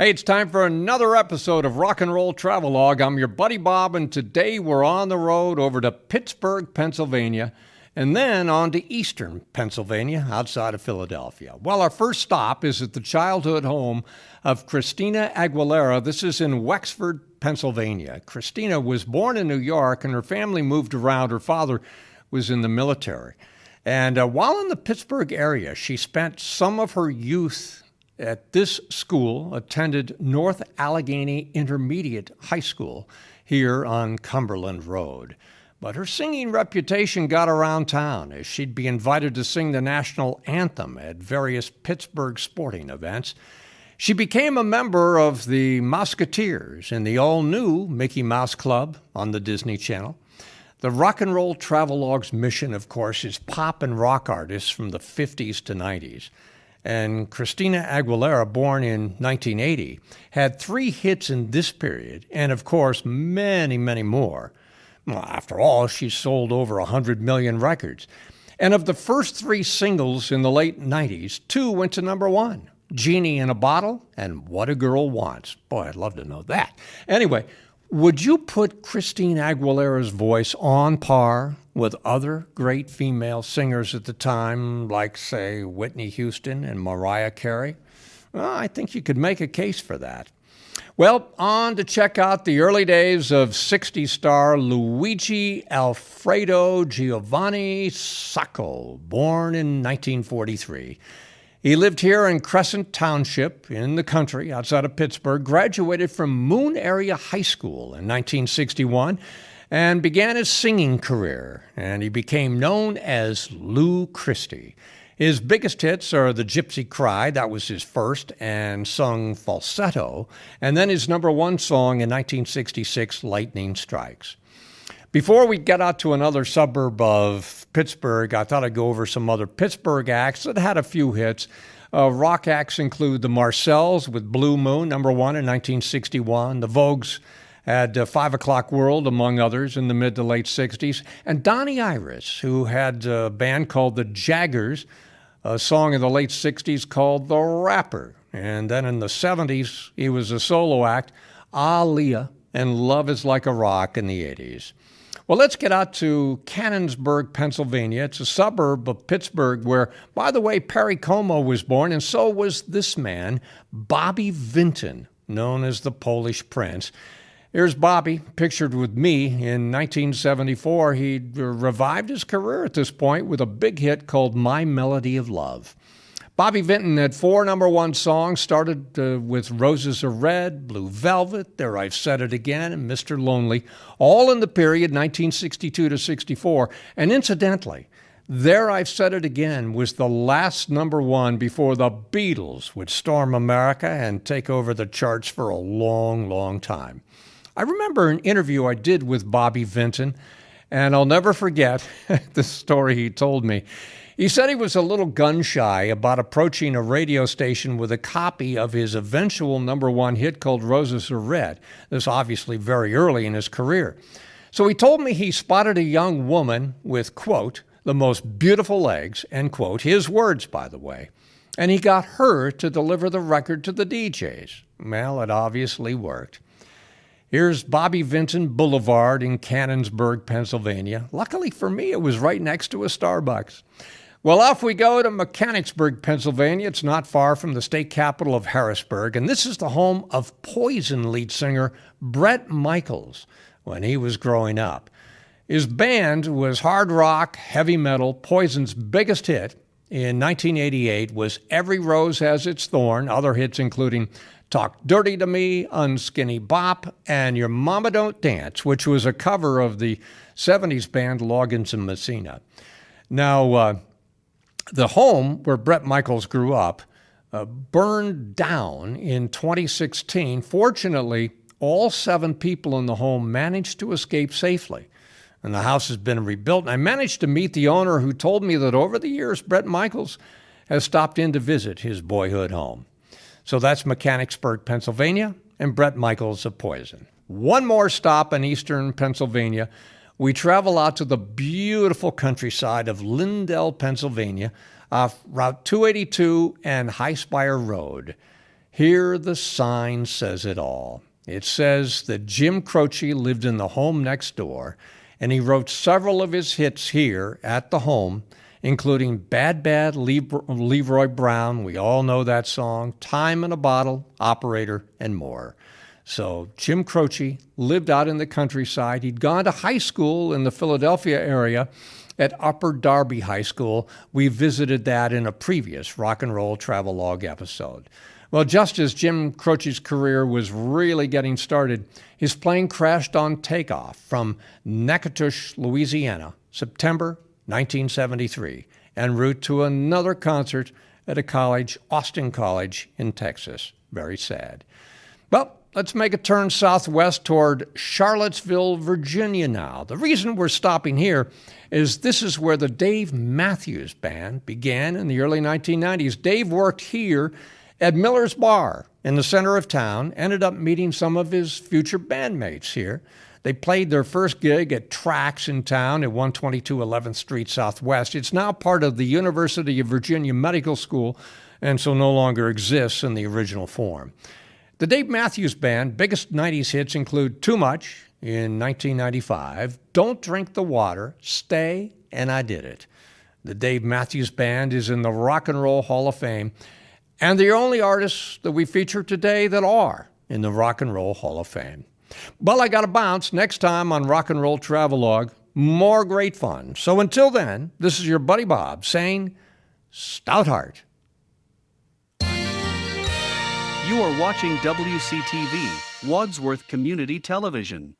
Hey, it's time for another episode of Rock and Roll Travelogue. I'm your buddy Bob, and today we're on the road over to Pittsburg, Pennsylvania, and then on to eastern Pennsylvania, outside of Philadelphia. Well, our first stop is at the childhood home of Christina Aguilera. This is in Wexford, Pennsylvania. Christina was born in New York, and her family moved around. Her father was in the military. And while in the Pittsburgh area, she spent some of her youth at this school, attended North Allegheny Intermediate High School here on Cumberland Road. But her singing reputation got around town as she'd be invited to sing the national anthem at various Pittsburgh sporting events. She became a member of the Mouseketeers in the all-new Mickey Mouse Club on the Disney Channel. The Rock and Roll Travelogue's mission, of course, is pop and rock artists from the 50s to 90s. And Christina Aguilera, born in 1980, had 3 hits in this period, and of course, many, many more. Well, after all, she sold over 100 million records. And of the first 3 singles in the late 90s, 2 went to number 1, Genie in a Bottle and What a Girl Wants. Boy, I'd love to know that. Anyway, would you put Christina Aguilera's voice on par with other great female singers at the time, like, say, Whitney Houston and Mariah Carey? Well, I think you could make a case for that. Well, on to check out the early days of 60s star Luigi Alfredo Giovanni Sacco, born in 1943. He lived here in Crescent Township in the country outside of Pittsburgh, graduated from Moon Area High School in 1961, and began his singing career, and he became known as Lou Christie. His biggest hits are The Gypsy Cry, that was his first, and sung falsetto, and then his number 1 song in 1966, Lightning Strikes. Before we get out to another suburb of Pittsburgh, I thought I'd go over some other Pittsburgh acts that had a few hits. Rock acts include the Marcells with Blue Moon, number 1 in 1961. The Vogues had 5 O'Clock World, among others, in the mid to late 60s. And Donnie Iris, who had a band called the Jaggers, a song in the late 60s called The Rapper. And then in the 70s, he was a solo act, Aaliyah, and Love is Like a Rock in the 80s. Well, let's get out to Canonsburg, Pennsylvania. It's a suburb of Pittsburgh where, by the way, Perry Como was born, and so was this man, Bobby Vinton, known as the Polish Prince. Here's Bobby, pictured with me in 1974. He'd revived his career at this point with a big hit called My Melody of Love. Bobby Vinton had 4 number 1 songs, started with Roses Are Red, Blue Velvet, There I've Said It Again, and Mr. Lonely, all in the period 1962 to 64. And incidentally, There I've Said It Again was the last number 1 before the Beatles would storm America and take over the charts for a long, long time. I remember an interview I did with Bobby Vinton, and I'll never forget the story he told me. He said he was a little gun-shy about approaching a radio station with a copy of his eventual number 1 hit called Roses Are Red. This obviously very early in his career. So he told me he spotted a young woman with, quote, the most beautiful legs, end quote, his words, by the way. And he got her to deliver the record to the DJs. Well, it obviously worked. Here's Bobby Vinton Boulevard in Canonsburg, Pennsylvania. Luckily for me, it was right next to a Starbucks. Well, off we go to Mechanicsburg, Pennsylvania. It's not far from the state capital of Harrisburg, and this is the home of Poison lead singer Bret Michaels when he was growing up. His band was hard rock, heavy metal. Poison's biggest hit in 1988 was Every Rose Has Its Thorn, other hits including Talk Dirty to Me, Unskinny Bop, and Your Mama Don't Dance, which was a cover of the 70s band Loggins and Messina. Now, the home where Bret Michaels grew up burned down in 2016. Fortunately, all 7 people in the home managed to escape safely, and the house has been rebuilt. And I managed to meet the owner, who told me that over the years, Bret Michaels has stopped in to visit his boyhood home. So that's Mechanicsburg, Pennsylvania, and Bret Michaels of Poison. One more stop in eastern Pennsylvania. We travel out to the beautiful countryside of Lindell, Pennsylvania, off Route 282 and High Spire Road. Here the sign says it all. It says that Jim Croce lived in the home next door, and he wrote several of his hits here at the home, including Bad Bad Leroy Brown, we all know that song, Time in a Bottle, Operator, and more. So Jim Croce lived out in the countryside. He'd gone to high school in the Philadelphia area at Upper Darby High School. We visited that in a previous Rock and Roll Travelogue episode. Well, just as Jim Croce's career was really getting started, his plane crashed on takeoff from Natchitoches, Louisiana, September 1973, en route to another concert at a college, Austin College in Texas. Very sad. Well, let's make a turn southwest toward Charlottesville, Virginia now. The reason we're stopping here is this is where the Dave Matthews Band began in the early 1990s. Dave worked here at Miller's Bar in the center of town, ended up meeting some of his future bandmates here. They played their first gig at Trax in town at 122 11th Street Southwest. It's now part of the University of Virginia Medical School, and so no longer exists in the original form. The Dave Matthews Band biggest 90s hits include Too Much in 1995, Don't Drink the Water, Stay, and I Did It. The Dave Matthews Band is in the Rock and Roll Hall of Fame, and the only artists that we feature today that are in the Rock and Roll Hall of Fame. Well, I got to bounce. Next time on Rock and Roll Travelogue, more great fun. So until then, this is your buddy Bob saying, stout heart. You are watching WCTV, Wadsworth Community Television.